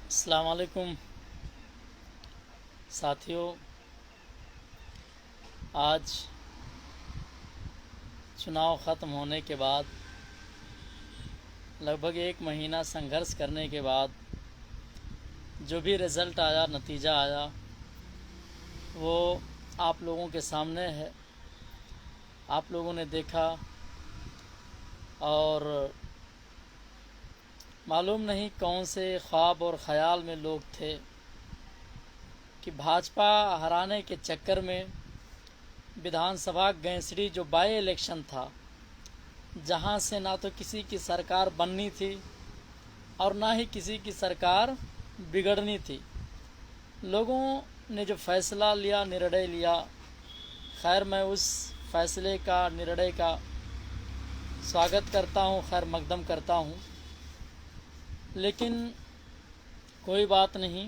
अस्सलाम वालेकुम साथियों। आज चुनाव ख़त्म होने के बाद लगभग एक महीना संघर्ष करने के बाद जो भी रिज़ल्ट आया, नतीजा आया, वो आप लोगों के सामने है। आप लोगों ने देखा और मालूम नहीं कौन से ख्वाब और ख़याल में लोग थे कि भाजपा हराने के चक्कर में विधानसभा गैंसड़ी जो बाई इलेक्शन था, जहां से ना तो किसी की सरकार बननी थी और ना ही किसी की सरकार बिगड़नी थी, लोगों ने जो फैसला लिया, निर्णय लिया, खैर मैं उस फैसले का, निर्णय का स्वागत करता हूं, खैर मकदम करता हूं। लेकिन कोई बात नहीं,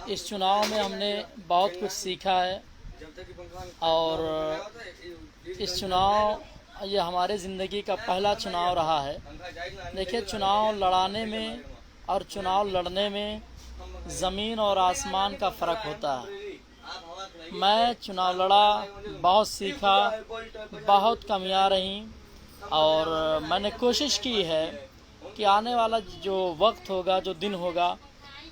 इस चुनाव में हमने बहुत कुछ सीखा है और इस चुनाव, ये हमारे ज़िंदगी का पहला चुनाव रहा है। देखिए, चुनाव लड़ाने में और चुनाव लड़ने में ज़मीन और आसमान का फ़र्क होता है। मैं चुनाव लड़ा, बहुत सीखा, बहुत कमियां रहीं और मैंने कोशिश की है कि आने वाला जो वक्त होगा, जो दिन होगा,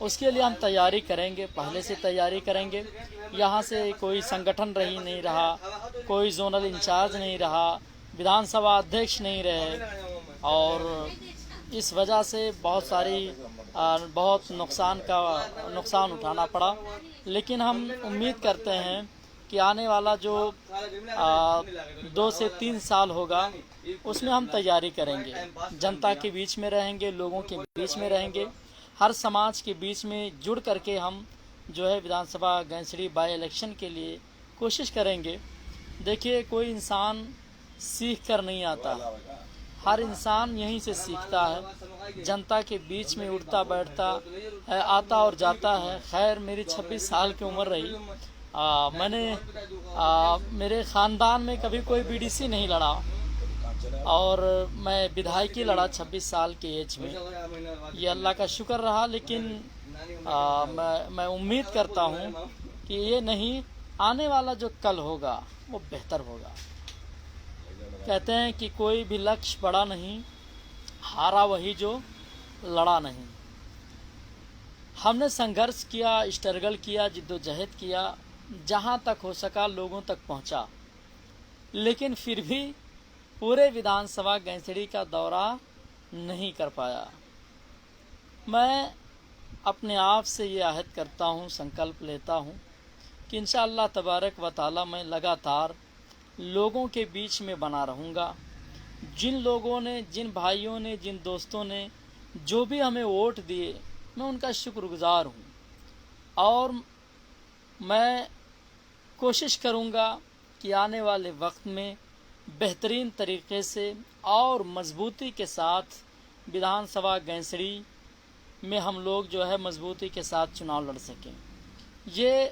उसके लिए हम तैयारी करेंगे, पहले से तैयारी करेंगे। यहाँ से कोई संगठन रही नहीं रहा, कोई जोनल इंचार्ज नहीं रहा, विधानसभा अध्यक्ष नहीं रहे और इस वजह से बहुत नुकसान उठाना पड़ा। लेकिन हम उम्मीद करते हैं कि आने वाला जो 2 से 3 साल होगा, उसमें हम तैयारी करेंगे, जनता के बीच में रहेंगे, लोगों के बीच में रहेंगे, हर समाज के बीच में जुड़ करके हम जो है विधानसभा गैंसड़ी बाई इलेक्शन के लिए कोशिश करेंगे। देखिए, कोई इंसान सीख कर नहीं आता, हर इंसान यहीं से सीखता है, जनता के बीच में उठता बैठता है, आता और जाता है। खैर, मेरी 26 साल की उम्र रही, मेरे ख़ानदान में कभी कोई बीडीसी नहीं लड़ा और मैं विधायकी लड़ा 26 साल के एज में। ये अल्लाह का शुक्र रहा। लेकिन मैं उम्मीद करता हूँ कि ये नहीं, आने वाला जो कल होगा वो बेहतर होगा। कहते हैं कि कोई भी लक्ष्य बड़ा नहीं, हारा वही जो लड़ा नहीं। हमने संघर्ष किया, स्ट्रगल किया, जिद्दोजहद किया, जहाँ तक हो सका लोगों तक पहुँचा, लेकिन फिर भी पूरे विधानसभा गैंसड़ी का दौरा नहीं कर पाया। मैं अपने आप से ये अहद करता हूँ, संकल्प लेता हूँ कि इंशाअल्लाह तबारक व ताला मैं लगातार लोगों के बीच में बना रहूँगा। जिन लोगों ने, जिन भाइयों ने, जिन दोस्तों ने जो भी हमें वोट दिए, मैं उनका शुक्रगुज़ार हूँ और मैं कोशिश करूँगा कि आने वाले वक्त में बेहतरीन तरीक़े से और मजबूती के साथ विधानसभा गैंसड़ी में हम लोग जो है मजबूती के साथ चुनाव लड़ सकें। ये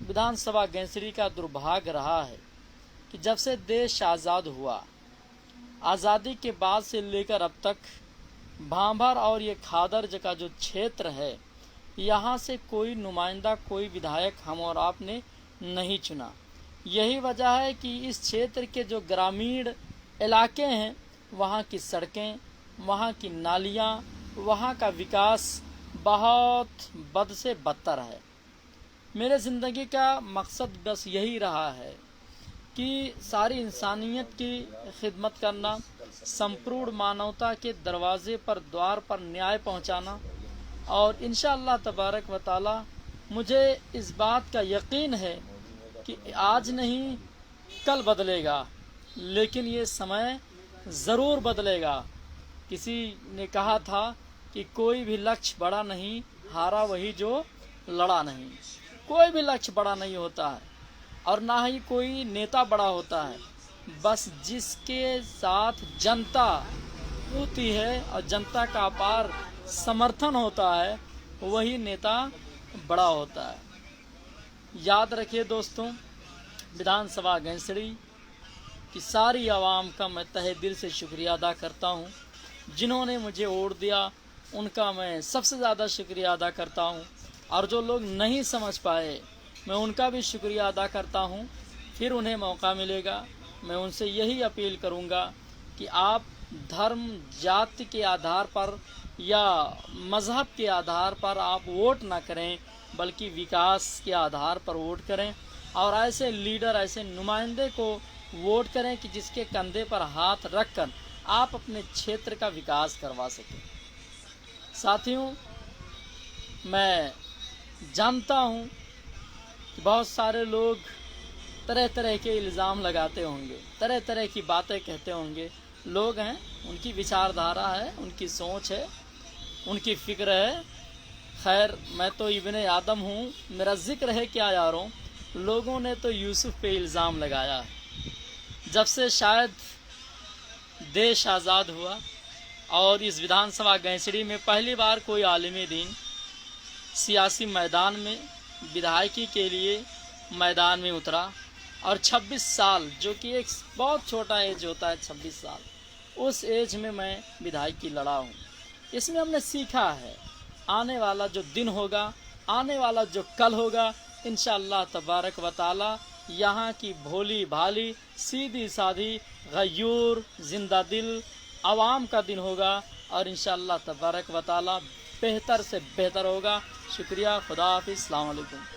विधानसभा गैंसड़ी का दुर्भाग्य रहा है कि जब से देश आज़ाद हुआ, आज़ादी के बाद से लेकर अब तक भांभर और ये खादर का जो क्षेत्र है, यहाँ से कोई नुमाइंदा, कोई विधायक हम और आपने नहीं चुना। यही वजह है कि इस क्षेत्र के जो ग्रामीण इलाके हैं, वहाँ की सड़कें, वहाँ की नालियाँ, वहाँ का विकास बहुत बद से बदतर है। मेरे ज़िंदगी का मकसद बस यही रहा है कि सारी इंसानियत की खिदमत करना, संपूर्ण मानवता के दरवाज़े पर, द्वार पर न्याय पहुँचाना और इंशाअल्लाह तबारक व ताला मुझे इस बात का यकीन है कि आज नहीं कल बदलेगा, लेकिन ये समय ज़रूर बदलेगा। किसी ने कहा था कि कोई भी लक्ष्य बड़ा नहीं, हारा वही जो लड़ा नहीं। कोई भी लक्ष्य बड़ा नहीं होता है और ना ही कोई नेता बड़ा होता है। बस जिसके साथ जनता होती है और जनता का अपार समर्थन होता है, वही नेता बड़ा होता है। याद रखिए दोस्तों, विधानसभा गैंसड़ी की सारी आवाम का मैं तहे दिल से शुक्रिया अदा करता हूँ, जिन्होंने मुझे वोट दिया, उनका मैं सबसे ज़्यादा शुक्रिया अदा करता हूँ। और जो लोग नहीं समझ पाए, मैं उनका भी शुक्रिया अदा करता हूँ। फिर उन्हें मौका मिलेगा, मैं उनसे यही अपील करूँगा कि आप धर्म जाति के आधार पर या मज़हब के आधार पर आप वोट ना करें, बल्कि विकास के आधार पर वोट करें। और ऐसे लीडर, ऐसे नुमाइंदे को वोट करें कि जिसके कंधे पर हाथ रखकर आप अपने क्षेत्र का विकास करवा सकें। साथियों, मैं जानता हूँ कि बहुत सारे लोग तरह तरह के इल्ज़ाम लगाते होंगे, तरह तरह की बातें कहते होंगे। लोग हैं, उनकी विचारधारा है, उनकी सोच है, उनकी फ़िक्र है। खैर, मैं तो इब्ने आदम हूँ, मेरा ज़िक्र है क्या यारों। लोगों ने तो यूसुफ पे इल्ज़ाम लगाया। जब से शायद देश आज़ाद हुआ और इस विधानसभा गैंसड़ी में पहली बार कोई आलिमी दीन सियासी मैदान में विधायकी के लिए मैदान में उतरा, और 26 साल, जो कि एक बहुत छोटा एज होता है 26 साल, उस एज में मैं विधायकी लड़ा हूँ। इसमें हमने सीखा है, आने वाला जो दिन होगा, आने वाला जो कल होगा, इंशाअल्लाह तबारक व ताला यहाँ की भोली भाली सीधी साधी गयूर जिंदा दिल आवाम का दिन होगा, और इंशाअल्लाह तबारक व ताला बेहतर से बेहतर होगा। शुक्रिया। खुदा हाफिज़। अस्सलाम वालेकुम।